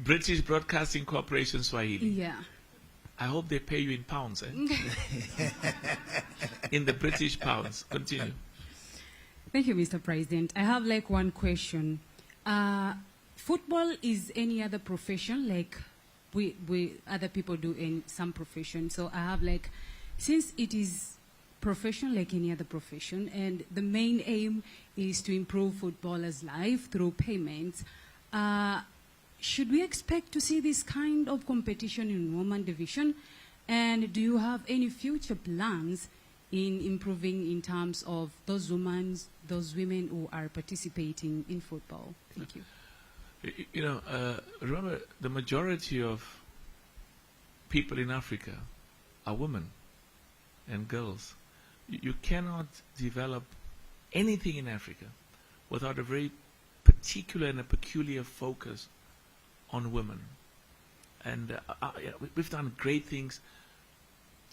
British Broadcasting Corporation Swahili. Yeah. I hope they pay you in pounds, eh? In the British pounds. Continue. Thank you, Mr. President. I have like one question. Football is any other profession, like we other people do in some profession. So I have like, since it is profession like any other profession, and the main aim is to improve footballers' life through payments, should we expect to see this kind of competition in women division? And do you have any future plans in improving in terms of those women who are participating in football? Thank you. You know, remember, the majority of people in Africa are women and girls. You cannot develop anything in Africa without a very particular and a peculiar focus on women. And we've done great things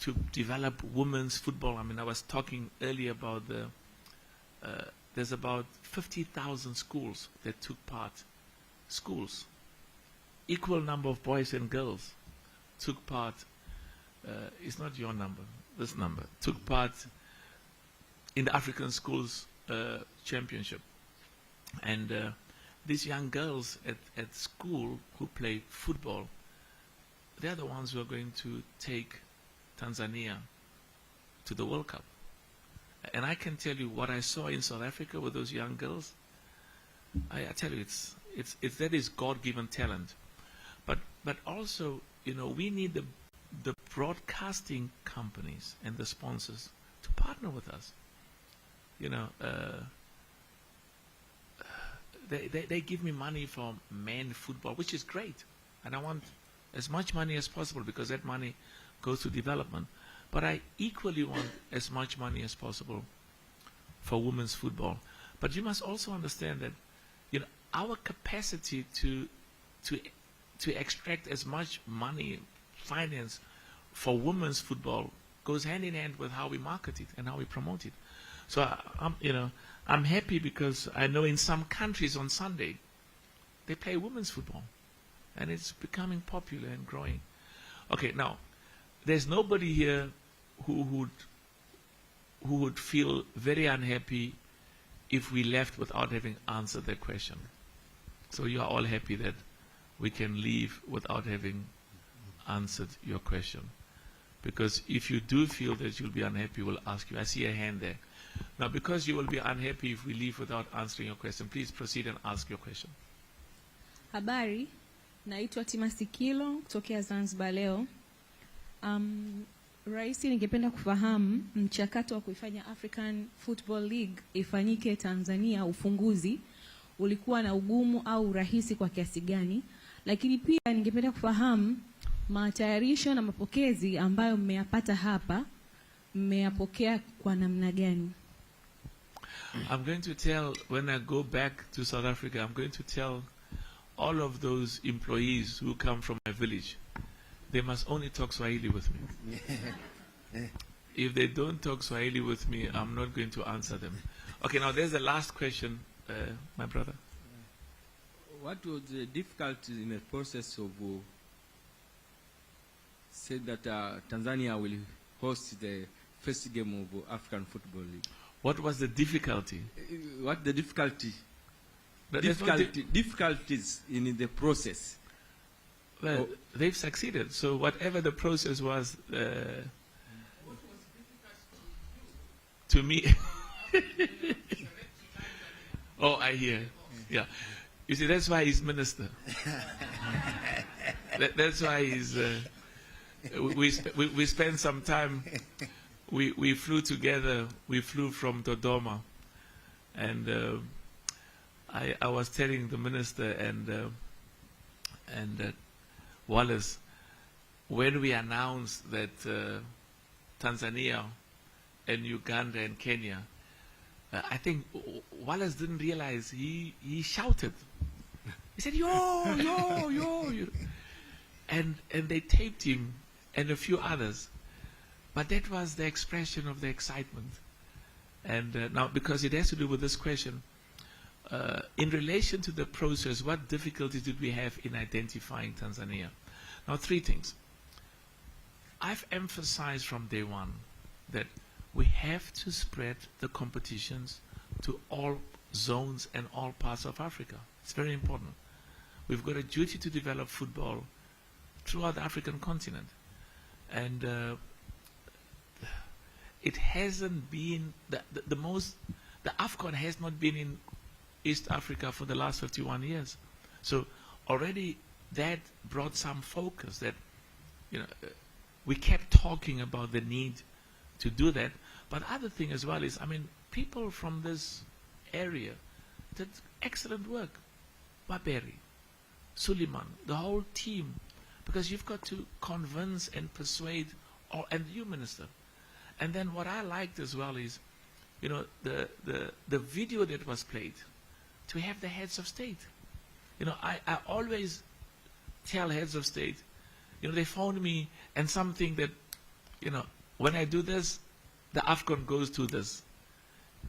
to develop women's football. I mean, I was talking earlier about there's about 50,000 schools that took part. Schools, equal number of boys and girls took part. It's not your number, this number took part in the African Schools Championship. And these young girls at school who play football, they're the ones who are going to take Tanzania to the World Cup. And I can tell you what I saw in South Africa with those young girls. I tell you, that is God-given talent. But also, you know, we need the broadcasting companies and the sponsors to partner with us. You know, they give me money for men football, which is great. And I want as much money as possible because that money goes to development. But I equally want as much money as possible for women's football. But you must also understand that, you know, our capacity to extract as much money, finance for women's football goes hand in hand with how we market it and how we promote it. So I'm happy because I know in some countries on Sunday they play women's football, and it's becoming popular and growing. Okay, now there's nobody here who would feel very unhappy if we left without having answered that question. So you are all happy that we can leave without having answered your question. Because if you do feel that you'll be unhappy, we'll ask you. I see a hand there. Now, because you will be unhappy if we leave without answering your question, please proceed and ask your question. Habari, naitwa Timasikilo kutokea Zanzibar leo. Rais, ningependa kufahamu mchakato wa kuifanya African Football League ifanyike Tanzania, ufunguzi ulikuwa na ugumu au rahisi kwa kiasi gani? Lakini pia ningependa kufahamu matayarisho na mapokezi ambayo mmeyapata hapa, mmeyapokea kwa namna gani? I'm going to tell, when I go back to South Africa, I'm going to tell all of those employees who come from my village, they must only talk Swahili with me. If they don't talk Swahili with me, I'm not going to answer them. Okay, now there's the last question, my brother. What was the difficulty in the process of said that Tanzania will host the first game of African Football League? What was the difficulty? What the difficulty? Difficulties in the process. Well, they've succeeded. So whatever the process was, to me. Oh, I hear. Yeah. You see, that's why he's minister. That's why he's. We spent some time. We flew together. We flew from Dodoma, and I was telling the minister and Wallace, when we announced that Tanzania and Uganda and Kenya, I think Wallace didn't realize he shouted. He said, "Yo, yo, yo, yo," and they taped him and a few others. But that was the expression of the excitement. And now, because it has to do with this question, in relation to the process, what difficulties did we have in identifying Tanzania? Now, three things. I've emphasized from day one that we have to spread the competitions to all zones and all parts of Africa. It's very important. We've got a duty to develop football throughout the African continent. And it hasn't been, the AFCON has not been in East Africa for the last 51 years. So already that brought some focus that, we kept talking about the need to do that. But other thing as well is, people from this area did excellent work. Baberi, Suleiman, the whole team, because you've got to convince and persuade, and you, Minister. And then what I liked as well is, the video that was played, to have the heads of state. I always tell heads of state, they phone me and something that, when I do this, the AFCON goes to this.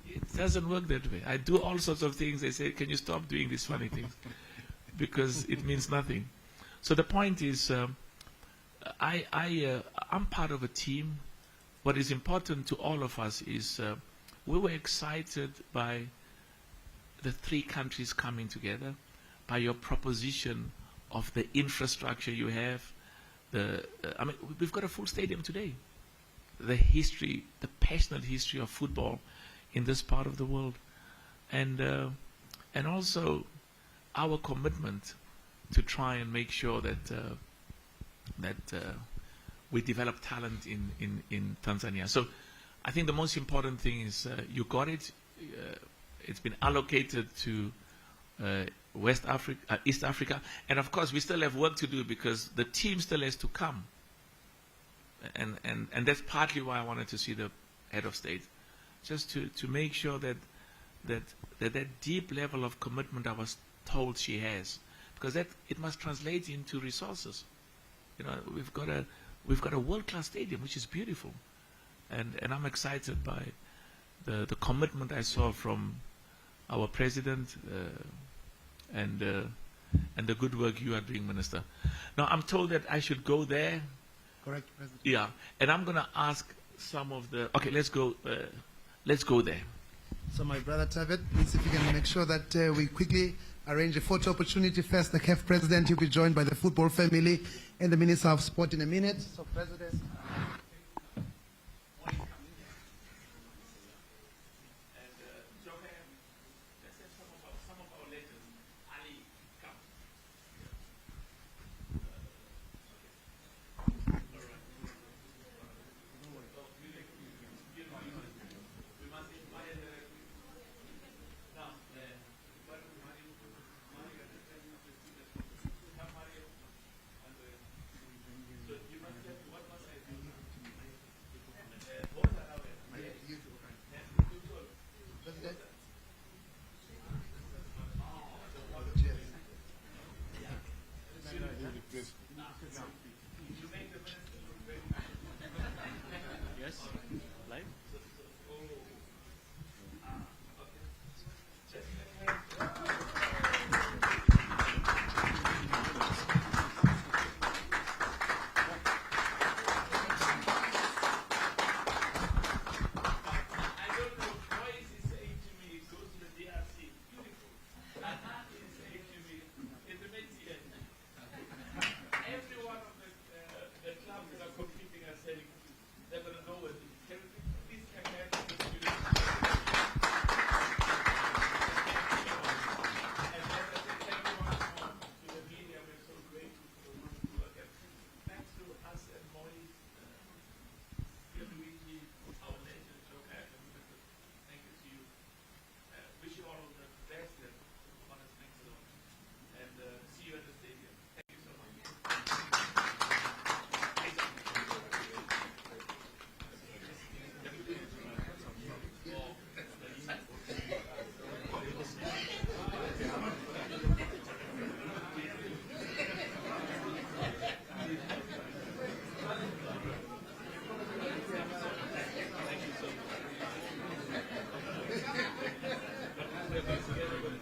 It doesn't work that way. I do all sorts of things. They say, can you stop doing these funny things? Because it means nothing. So the point is, I'm part of a team. What is important to all of us is we were excited by the three countries coming together, by your proposition of the infrastructure you have. We've got a full stadium today. The history, the passionate history of football in this part of the world, and also our commitment to try and make sure that we develop talent in Tanzania. So I think the most important thing is you got it. It's been allocated to West Africa, East Africa, and of course we still have work to do because the team still has to come. And that's partly why I wanted to see the head of state, just to make sure that deep level of commitment I was told she has, because it must translate into resources. We've got a world-class stadium which is beautiful, and I'm excited by the commitment I saw from our president and the good work you are doing, Minister. Now I'm told that I should go there. Correct, President. Yeah, and I'm going to ask some of the. Okay, let's go there. So my brother Tavet, please if you can make sure that we quickly arrange a photo opportunity. First, the CAF President will be joined by the football family and the Minister of Sport in a minute. So President. Yes, live. Together with